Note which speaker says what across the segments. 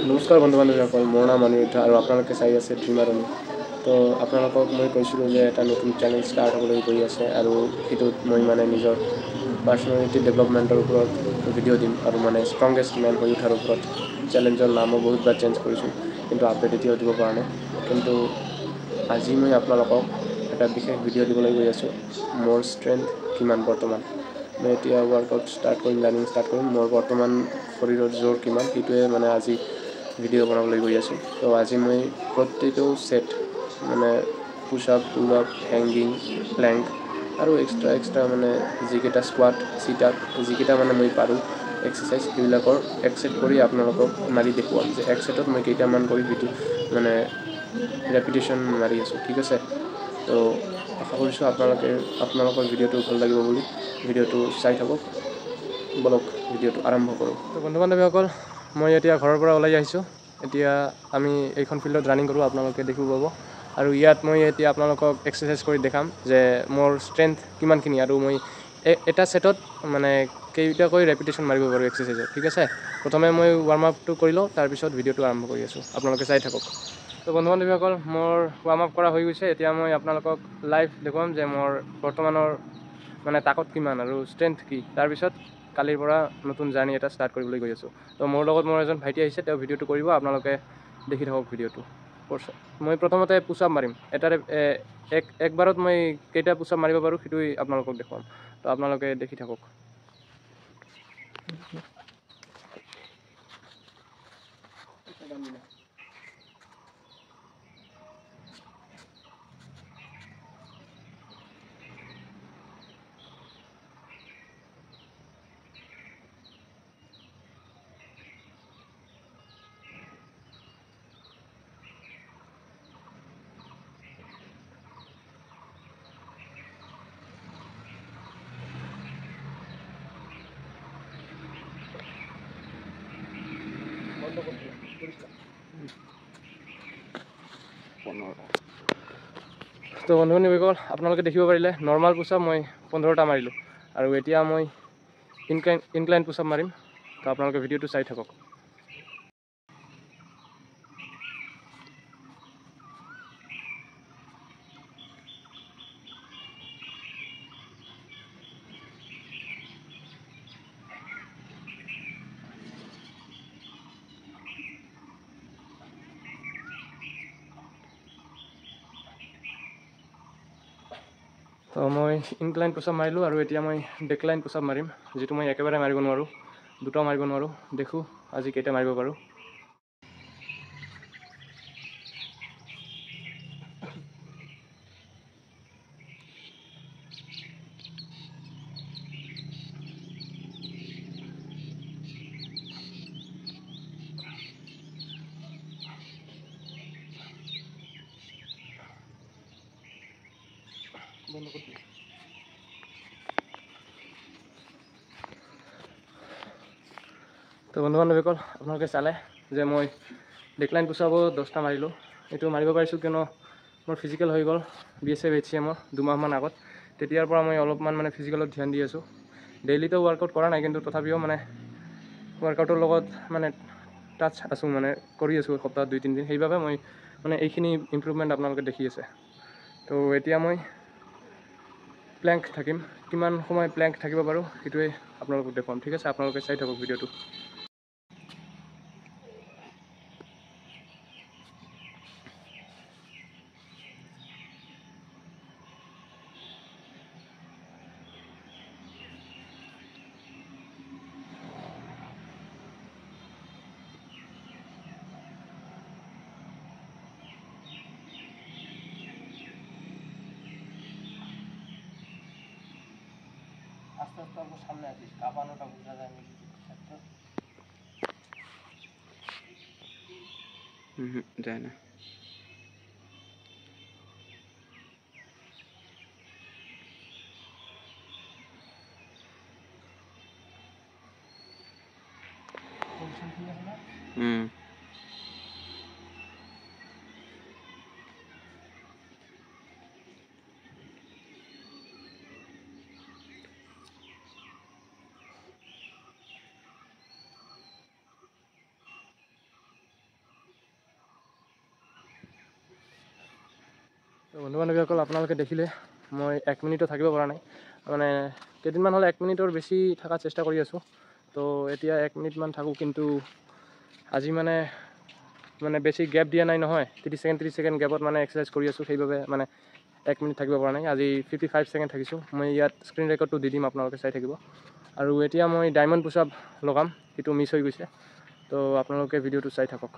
Speaker 1: নমস্কাৰ বন্ধু বান্ধৱীসকল, মোৰ নাম অনিৰুদ্ধ আৰু আপোনালোকে চাই আছে ড্ৰিম আৰ্মি। তো আপোনালোকক মই কৈছিলোঁ যে এটা নতুন চেনেল ষ্টাৰ্ট হ'বলৈ গৈ আছে আৰু সেইটোত মই মানে নিজৰ পাৰ্চনেলিটি ডেভেলপমেণ্টৰ ওপৰত ভিডিঅ' দিম আৰু মানে ষ্ট্ৰংগেষ্ট মেন হৈ উঠাৰ ওপৰত। চেলেঞ্জৰ নামো বহুতবাৰ চেঞ্জ কৰিছোঁ, কিন্তু আপডেট এতিয়াও দিব পৰা নাই। কিন্তু আজি মই আপোনালোকক এটা বিশেষ ভিডিঅ' দিবলৈ গৈ আছোঁ, মোৰ ষ্ট্ৰেংথ কিমান বৰ্তমান। মই এতিয়া ৱৰ্কআউট ষ্টাৰ্ট কৰিম, ৰানিং ষ্টাৰ্ট কৰিম। মোৰ বৰ্তমান শৰীৰৰ জোৰ কিমান সেইটোৱে মানে আজি ভিডিঅ' বনাবলৈ গৈ আছোঁ। তো আজি মই প্ৰতিটো ছেট মানে push up, pull up, hanging, plank আৰু এক্সট্ৰা মানে যিকেইটা স্কোৱাট, চিট আপ, যিকেইটা মানে মই পাৰোঁ এক্সাৰচাইজ, সেইবিলাকৰ এক ছেট কৰি আপোনালোকক মাৰি দেখুৱাম যে এক ছেটত মই কেইটামান কৰি ভিডিঅ' মানে ৰেপিটেশ্যন মাৰি আছোঁ, ঠিক আছে। তো আশা কৰিছোঁ আপোনালোকৰ ভিডিঅ'টো ভাল লাগিব বুলি। ভিডিঅ'টো চাই থাকক, বলক ভিডিঅ'টো আৰম্ভ কৰোঁ। তো বন্ধু বান্ধৱীসকল, মই এতিয়া ঘৰৰ পৰা ওলাই আহিছোঁ। এতিয়া আমি এইখন ফিল্ডত ৰানিং কৰোঁ, আপোনালোকে দেখিব পাব। আৰু ইয়াত মই এতিয়া আপোনালোকক এক্সাৰচাইজ কৰি দেখাম যে মোৰ ষ্ট্ৰেংথ কিমানখিনি আৰু মই এটা ছেটত মানে কেইটাকৈ ৰেপিটেশ্যন মাৰিব পাৰোঁ এক্সাৰচাইজত, ঠিক আছে। প্ৰথমে মই ৱাৰ্ম আপটো কৰি লওঁ, তাৰপিছত ভিডিঅ'টো আৰম্ভ কৰি আছোঁ, আপোনালোকে চাই থাকক। তো বন্ধু বান্ধৱীসকল, মোৰ ৱাৰ্ম আপ কৰা হৈ গৈছে। এতিয়া মই আপোনালোকক লাইভ দেখুৱাম যে মোৰ বৰ্তমানৰ মানে তাকত কিমান আৰু ষ্ট্ৰেংথ কি। তাৰপিছত কালিৰ পৰা নতুন জাৰ্ণি এটা ষ্টাৰ্ট কৰিবলৈ গৈ আছোঁ। তো মোৰ লগত মোৰ এজন ভাইটি আহিছে, তেওঁ ভিডিঅ'টো কৰিব, আপোনালোকে দেখি থাকক ভিডিঅ'টো। মই প্ৰথমতে পুছ আপ মাৰিম। একবাৰত মই কেইটা পুছ আপ মাৰিব পাৰোঁ সেইটোৱেই আপোনালোকক দেখুৱাম। তো আপোনালোকে দেখি থাকক। তো বন্ধু বান্ধৱীসকল, আপোনালোকে দেখিব পাৰিলে নৰ্মেল পুছ আপ মই 15টা মাৰিলোঁ আৰু এতিয়া মই ইনক্লাইন পুছ আপ মাৰিম। তো আপোনালোকে ভিডিঅ'টো চাই থাকক। তো মই ইনক্লাইন পুছ আপ মাৰিলোঁ আৰু এতিয়া মই ডেক্লাইন পুছ আপ মাৰিম, যিটো মই একেবাৰে মাৰিব নোৱাৰোঁ, দুটাও মাৰিব নোৱাৰোঁ। দেখোঁ আজি কেইটা মাৰিব পাৰোঁ। তো বন্ধু বান্ধৱীসকল, আপোনালোকে চালে যে মই ডেক্লাইন পুছ আপো 10টা মাৰিলোঁ। এইটো মাৰিব পাৰিছোঁ কিয়নো মোৰ ফিজিকেল হৈ গ'ল BSF HCMৰ 2 মাহমান আগত। তেতিয়াৰ পৰা মই অলপমান মানে ফিজিকেলত ধ্যান দি আছোঁ। ডেইলিতো ৱৰ্কআউট কৰা নাই, কিন্তু তথাপিও মানে ৱৰ্কআউটৰ লগত মানে টাচ আছোঁ, মানে কৰি আছোঁ সপ্তাহত 2-3 দিন। সেইবাবে মই মানে এইখিনি ইম্প্ৰুভমেণ্ট আপোনালোকে দেখি আছে। তো এতিয়া মই প্লেংক থাকিম, কিমান সময় প্লেংক থাকিব পাৰোঁ সেইটোৱে আপোনালোকক দেখুৱাম, ঠিক আছে। আপোনালোকে চাই থাকক ভিডিঅ'টো। আস্তে আস্তে অল্প সামনে আসিস, কাঁপানোটা বোঝা যায় নাকি।
Speaker 2: যায় না।
Speaker 1: তো বন্ধু বান্ধৱীসকল, আপোনালোকে দেখিলে মই 1 মিনিটো থাকিব পৰা নাই, মানে কেইদিনমান হ'লে 1 মিনিটৰ বেছি থকাৰ চেষ্টা কৰি আছোঁ। তো এতিয়া 1 মিনিটমান থাকোঁ, কিন্তু আজি মানে বেছি গেপ দিয়া নাই নহয়, 30 ছেকেণ্ড গেপত মানে এক্সাৰচাইজ কৰি আছোঁ, সেইবাবে মানে 1 মিনিট থাকিব পৰা নাই। আজি 55 ছেকেণ্ড থাকিছোঁ। মই ইয়াত স্ক্ৰীণ ৰেকৰ্ডটো দি দিম, আপোনালোকে চাই থাকিব। আৰু এতিয়া মই ডায়মণ্ড পুছ আপ লগাম, সেইটো মিছ হৈ গৈছে। তো আপোনালোকে ভিডিঅ'টো চাই থাকক।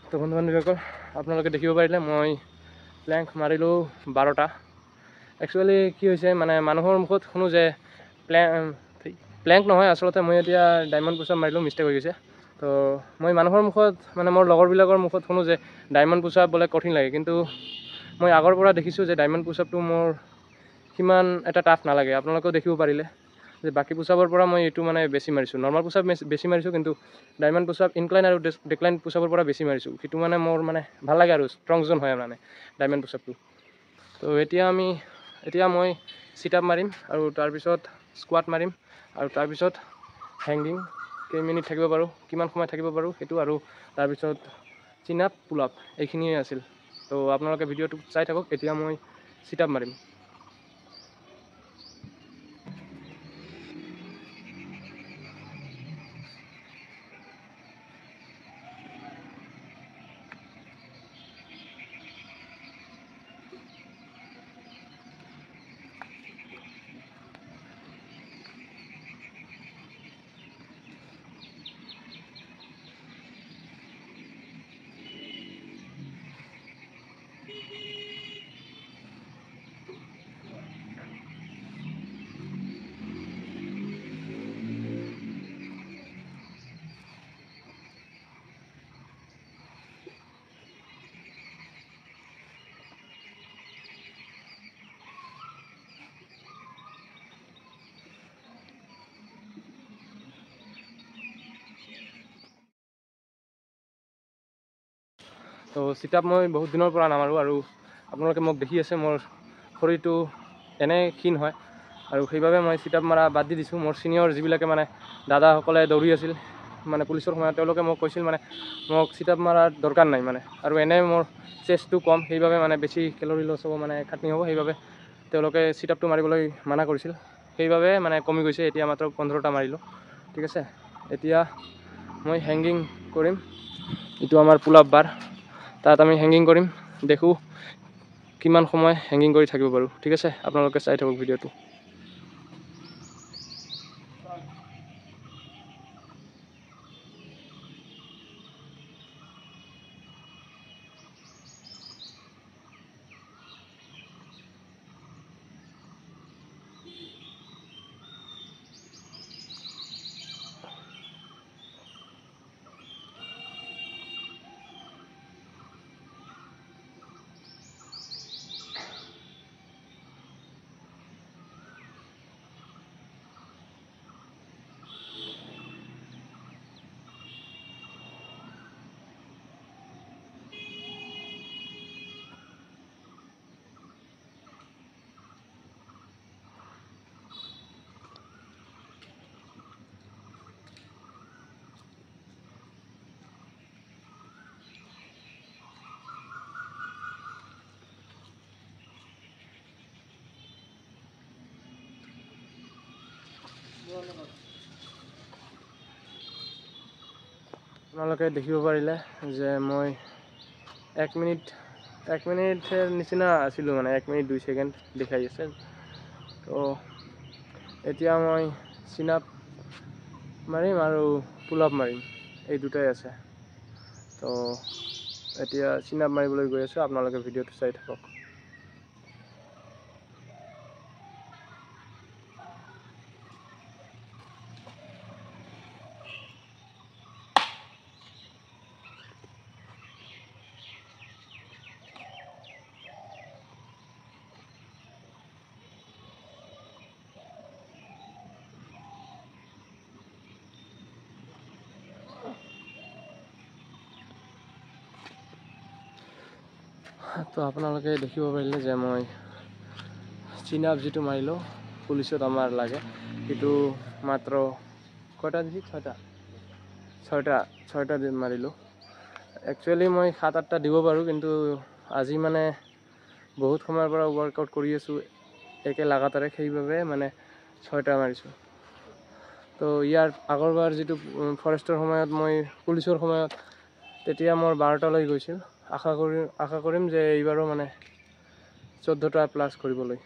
Speaker 1: তো বন্ধু বান্ধৱীসকল, আপোনালোকে দেখিব পাৰিলে মই প্লেংক মাৰিলোঁ 12টা। একচুৱেলি কি হৈছে, মানে মানুহৰ মুখত শুনো যে প্লেংক নহয়, আচলতে মই এতিয়া ডায়মণ্ড পুছ আপ মাৰিলোঁ, মিষ্টেক হৈ গৈছে। তো মই মানুহৰ মুখত, মানে মোৰ লগৰবিলাকৰ মুখত শুনো যে ডায়মণ্ড পুছ আপ বোলে কঠিন লাগে, কিন্তু মই আগৰ পৰা দেখিছোঁ যে ডায়মণ্ড পুছ আপটো মোৰ সিমান এটা টাফ নালাগে। আপোনালোকেও দেখিব পাৰিলে যে বাকী পুছ আপৰ পৰা মই এইটো মানে বেছি মাৰিছোঁ। নৰ্মেল পুছ আপ বেছি মাৰিছোঁ, কিন্তু ডায়মণ্ড পুছ আপ ইনক্লাইন আৰু ডিক্লাইন পুছ আপৰ পৰা বেছি মাৰিছোঁ। সেইটো মানে মোৰ মানে ভাল লাগে আৰু ষ্ট্ৰং জোন হয় মানে ডায়মণ্ড পুছ আপটো। তো এতিয়া মই চিট আপ মাৰিম, আৰু তাৰপিছত স্কোৱাট মাৰিম, আৰু তাৰপিছত হেংগিং কেইমিনিট থাকিব পাৰোঁ, কিমান সময় থাকিব পাৰোঁ সেইটো, আৰু তাৰপিছত চিন আপ, পুল আপ, এইখিনিয়ে আছিল। তো আপোনালোকে ভিডিঅ'টো চাই থাকক। এতিয়া মই চিট আপ মাৰিম। তো চিট আপ মই বহুত দিনৰ পৰা নামাৰোঁ, আৰু আপোনালোকে মোক দেখি আছে, মোৰ শৰীৰটো এনে ক্ষীণ হয়, আৰু সেইবাবে মই চিট আপ মাৰা বাদ দি দিছোঁ। মোৰ ছিনিয়ৰ যিবিলাকে মানে দাদাসকলে দৌৰি আছিল মানে পুলিচৰ সময়ত, তেওঁলোকে মোক কৈছিল মানে মোক চিট আপ মাৰাৰ দৰকাৰ নাই মানে, আৰু এনে মোৰ চেষ্টটো কম, সেইবাবে মানে বেছি কেলৰি লছ হ'ব, মানে খাটনি হ'ব, সেইবাবে তেওঁলোকে চিট আপটো মাৰিবলৈ মানা কৰিছিল। সেইবাবে মানে কমি গৈছে, এতিয়া মাত্ৰ 15টা মাৰিলোঁ। ঠিক আছে, এতিয়া মই হেংগিং কৰিম। এইটো আমাৰ পুল আপ বাৰ, তাত আমি হেংগিং কৰিম, দেখোঁ কিমান সময় হেংগিং কৰি থাকিব পাৰোঁ। ঠিক আছে, আপোনালোকে চাই থাকক ভিডিঅ'টো। আপোনালোকে দেখিব পাৰিলে যে মই 1 মিনিটৰ নিচিনা আছিলোঁ, মানে 1 মিনিট 2 ছেকেণ্ড দেখাই আছে। তো এতিয়া মই চিন আপ মাৰিম আৰু পুল আপ মাৰিম, এই দুটাই আছে। তো এতিয়া চিন আপ মাৰিবলৈ গৈ আছোঁ, আপোনালোকে ভিডিঅ'টো চাই থাকক। তো আপোনালোকে দেখিব পাৰিলে যে মই চিন আপ যিটো মাৰিলোঁ পুলিচত আমাৰ লাগে সেইটো মাত্ৰ কয়টা দিছি ছয়টা দিন মাৰিলোঁ। একচুৱেলি মই 7-8টা দিব পাৰোঁ, কিন্তু আজি মানে বহুত সময়ৰ পৰা ৱৰ্কআউট কৰি আছোঁ একে লাগাতাৰে, সেইবাবে মানে 6টা মাৰিছোঁ। তো ইয়াৰ আগৰবাৰ যিটো ফৰেষ্টৰ সময়ত মই পুলিচৰ সময়ত তেতিয়া মোৰ 12টালৈ গৈছিল। আশা কৰিম যে এইবাৰো মানে 14টা প্লাছ কৰিবলৈ।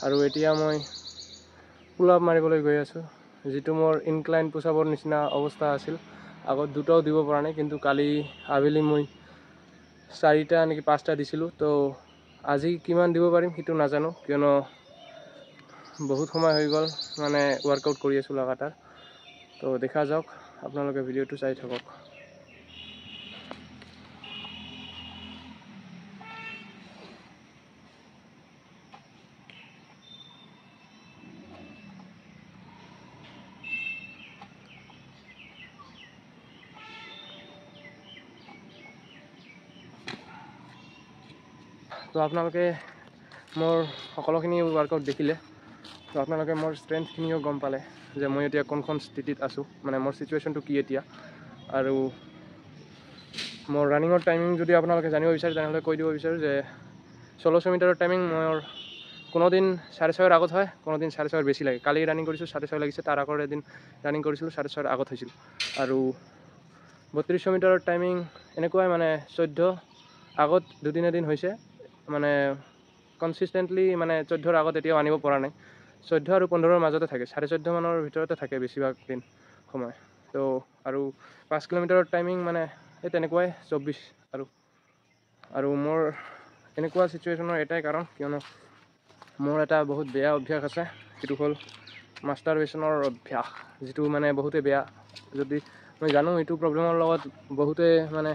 Speaker 1: আৰু এতিয়া মই পুল আপ মাৰিবলৈ গৈ আছোঁ, যিটো মোৰ ইনক্লাইন পুচাপৰ নিচিনা অৱস্থা আছিল। আগত 2টাও দিব পৰা নাই, কিন্তু কালি আবেলি মই 4টা নেকি 5টা দিছিলোঁ। তো আজি কিমান দিব পাৰিম সেইটো নাজানো, কিয়নো বহুত সময় হৈ গ'ল মানে ৱৰ্কআউট কৰি আছোঁ লাগাতাৰ। তো দেখা যাওক, আপোনালোকে ভিডিঅ'টো চাই থাকক। তো আপোনালোকে মোৰ সকলোখিনি ৱৰ্কআউট দেখিলে, তো আপোনালোকে মোৰ ষ্ট্ৰেংথখিনিও গম পালে যে মই এতিয়া কোনখন স্থিতিত আছোঁ, মানে মোৰ চিটুৱেশ্যনটো কি এতিয়া। আৰু মোৰ ৰানিঙৰ টাইমিং যদি আপোনালোকে জানিব বিচাৰে তেনেহ'লে কৈ দিব বিচাৰোঁ যে 1600 মিটাৰৰ টাইমিং মোৰ কোনোদিন 6:30ৰ আগত হয়, কোনোদিন 6:30ৰ বেছি লাগে। কালি ৰানিং কৰিছোঁ 6:30 লাগিছে, তাৰ আগৰ এদিন ৰানিং কৰিছিলোঁ 6:30ৰ আগত হৈছিল। আৰু 3200 মিটাৰৰ টাইমিং এনেকুৱাই, মানে 14 আগত দুদিন এদিন হৈছে, মানে কনচিষ্টেণ্টলি মানে 14ৰ আগত এতিয়াও আনিব পৰা নাই। 14 আৰু 15ৰ মাজতে থাকে, 14.5 মানৰ ভিতৰতে থাকে বেছিভাগ দিন সময়। তো আৰু 5 কিলোমিটাৰৰ টাইমিং মানে এই তেনেকুৱাই 24। আৰু মোৰ এনেকুৱা চিটুৱেশ্যনৰ এটাই কাৰণ, কিয়নো মোৰ এটা বহুত বেয়া অভ্যাস আছে, সেইটো হ'ল মাষ্টাৰবেশ্যনৰ অভ্যাস, যিটো মানে বহুতেই বেয়া। যদি মই জানো এইটো প্ৰব্লেমৰ লগত বহুতে মানে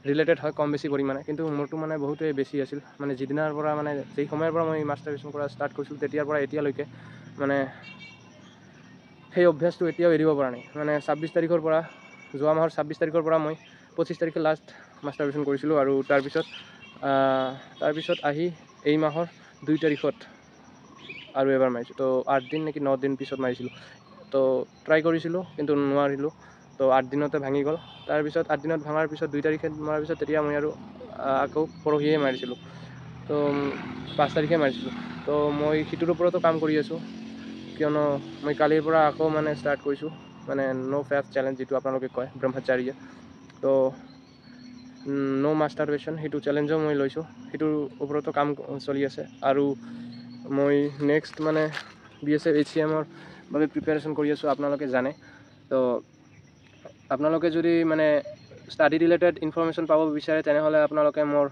Speaker 1: ৰিলেটেড হয় কম বেছি পৰিমাণে, কিন্তু মোৰটো মানে বহুতেই বেছি আছিল। মানে যিদিনাৰ পৰা মানে যেই সময়ৰ পৰা মই মাষ্টাৰবেশ্যন কৰা ষ্টাৰ্ট কৰিছিলোঁ তেতিয়াৰ পৰা এতিয়ালৈকে মানে সেই অভ্যাসটো এতিয়াও এৰিব পৰা নাই। মানে 26 তাৰিখৰ পৰা, যোৱা মাহৰ 26 তাৰিখৰ পৰা মই 25 তাৰিখে লাষ্ট মাষ্টাৰবেশ্যন কৰিছিলোঁ। আৰু তাৰপিছত আহি এই মাহৰ 2 তাৰিখত আৰু এবাৰ মাৰিছোঁ। তো 8 দিন নেকি 9 দিন পিছত মাৰিছিলোঁ। তো ট্ৰাই কৰিছিলোঁ কিন্তু নোৱাৰিলোঁ। তো 8 দিনতে ভাঙি গ'ল। তাৰপিছত 8 দিনত ভাঙাৰ পিছত 2 তাৰিখে মৰাৰ পিছত তেতিয়া মই আৰু আকৌ পৰহিয়ে মাৰিছিলোঁ। তো 5 তাৰিখে মাৰিছিলোঁ। তো মই সিটোৰ ওপৰতো কাম কৰি আছোঁ, কিয়নো মই কালিৰ পৰা আকৌ মানে ষ্টাৰ্ট কৰিছোঁ, মানে ন' ফেট চেলেঞ্জ যিটো আপোনালোকে কয় ব্ৰহ্মচাৰ্য। তো ন' মাষ্টাৰবেশ্যন সেইটো চেলেঞ্জো মই লৈছোঁ, সেইটোৰ ওপৰতো কাম চলি আছে। আৰু মই নেক্সট মানে BSF HCMৰ বাবে প্ৰিপেৰেশ্যন কৰি আছোঁ, আপোনালোকে জানে। তো আপোনালোকে যদি মানে ষ্টাডি ৰিলেটেড ইনফৰমেশ্যন পাব বিচাৰে তেনেহ'লে আপোনালোকে মোৰ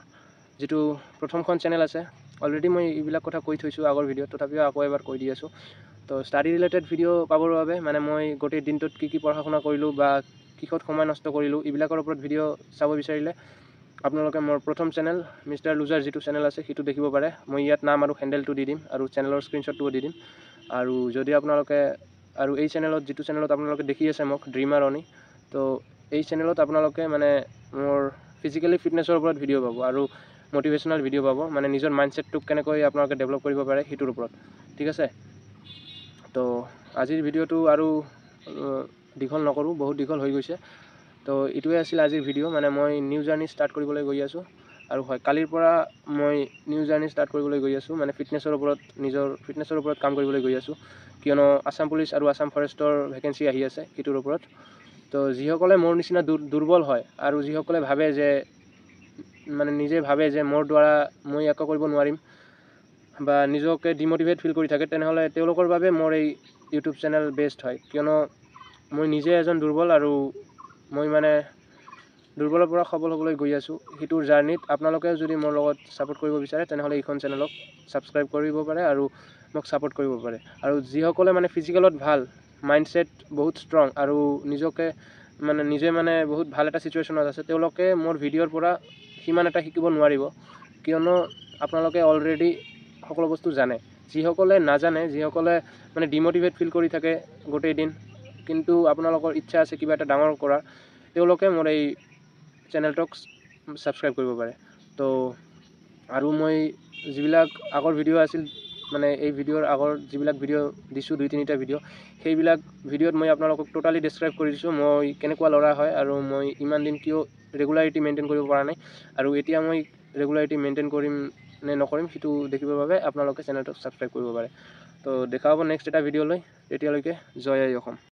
Speaker 1: যিটো প্ৰথমখন চেনেল আছে, অলৰেডি মই এইবিলাক কথা কৈ থৈছোঁ আগৰ ভিডিঅ'ত, তথাপিও আকৌ এবাৰ কৈ দি আছোঁ। তো ষ্টাডি ৰিলেটেড ভিডিঅ' পাবৰ বাবে মানে মই গোটেই দিনটোত কি পঢ়া শুনা কৰিলোঁ বা কিহত সময় নষ্ট কৰিলোঁ এইবিলাকৰ ওপৰত ভিডিঅ' চাব বিচাৰিলে আপোনালোকে মোৰ প্ৰথম চেনেল মিষ্টাৰ লুজাৰ যিটো চেনেল আছে সেইটো দেখিব পাৰে। মই ইয়াত নাম আৰু হেণ্ডেলটো দি দিম আৰু চেনেলৰ স্ক্ৰীনশ্বটটোও দি দিম। আৰু যদি আপোনালোকে আৰু এই চেনেলত যিটো চেনেলত আপোনালোকে দেখি আছে মোক ড্ৰিমাৰ অনি, তো এই চেনেলত আপোনালোকে মানে মোৰ ফিজিকেলি ফিটনেছৰ ওপৰত ভিডিঅ' পাব আৰু মটিভেশ্যনেল ভিডিঅ' পাব, মানে নিজৰ মাইণ্ডছেটটোক কেনেকৈ আপোনালোকে ডেভেলপ কৰিব পাৰে সেইটোৰ ওপৰত। ঠিক আছে। তো আজিৰ ভিডিঅ'টো আৰু দীঘল নকৰোঁ, বহুত দীঘল হৈ গৈছে। তো এইটোৱে আছিল আজিৰ ভিডিঅ'। মানে মই নিউ জাৰ্ণি ষ্টাৰ্ট কৰিবলৈ গৈ আছোঁ। আৰু হয়, কালিৰ পৰা মই নিউ জাৰ্ণি ষ্টাৰ্ট কৰিবলৈ গৈ আছোঁ, মানে নিজৰ ফিটনেছৰ ওপৰত কাম কৰিবলৈ গৈ আছোঁ, কিয়নো আছাম পুলিচ আৰু আছাম ফৰেষ্টৰ ভেকেঞ্চি আহি আছে সেইটোৰ ওপৰত। তো যিসকলে মোৰ নিচিনা দুৰ্বল হয় আৰু যিসকলে ভাবে যে মানে নিজে ভাবে যে মোৰ দ্বাৰা মই একো কৰিব নোৱাৰিম বা নিজকে ডিম'টিভেট ফিল কৰি থাকে, তেনেহ'লে তেওঁলোকৰ বাবে মোৰ এই ইউটিউব চেনেল বেষ্ট হয়। কিয়নো মই নিজে এজন দুৰ্বল আৰু মই মানে দুৰ্বলৰ পৰা সবল হ'বলৈ গৈ আছোঁ। সেইটোৰ জাৰ্ণিত আপোনালোকে যদি মোৰ লগত ছাপোৰ্ট কৰিব বিচাৰে তেনেহ'লে এইখন চেনেলক ছাবস্ক্ৰাইব কৰিব পাৰে আৰু মোক ছাপোৰ্ট কৰিব পাৰে। আৰু যিসকলে মানে ফিজিকেলত ভাল, মাইণ্ডছেট বহুত ষ্ট্ৰং আৰু নিজে বহুত ভাল এটা চিটুৱেশ্যনত আছে, তেওঁলোকে মোৰ ভিডিঅ'ৰ পৰা সিমান এটা শিকিব নোৱাৰিব, কিয়নো আপোনালোকে অলৰেডি সকলো বস্তু জানে। যিসকলে নাজানে, যিসকলে মানে ডিম'টিভেট ফিল কৰি থাকে গোটেই দিন, কিন্তু আপোনালোকৰ ইচ্ছা আছে কিবা এটা ডাঙৰ কৰাৰ, তেওঁলোকে মোৰ এই চেনেলটোক ছাবস্ক্ৰাইব কৰিব পাৰে। তো আৰু মই যিবিলাক আগৰ ভিডিঅ' আছিল মানে এই ভিডিঅ'ৰ আগৰ যিবিলাক ভিডিঅ' দিছোঁ 2-3টা ভিডিঅ' সেইবিলাক ভিডিঅ'ত মই আপোনালোকক টোটালি ডেছক্ৰাইব কৰি দিছোঁ মই কেনেকুৱা ল'ৰা হয় আৰু মই ইমান দিন কিয় ৰেগুলাৰিটি মেইনটেইন কৰিব পৰা নাই আৰু এতিয়া মই ৰেগুলাৰিটি মেইনটেইন কৰিম নে নকৰিম সেইটো দেখিবৰ বাবে আপোনালোকে চেনেলটো ছাবস্ক্ৰাইব কৰিব পাৰে। তো দেখা হ'ব নেক্সট এটা ভিডিঅ'লৈ, তেতিয়ালৈকে জয় আই অসম।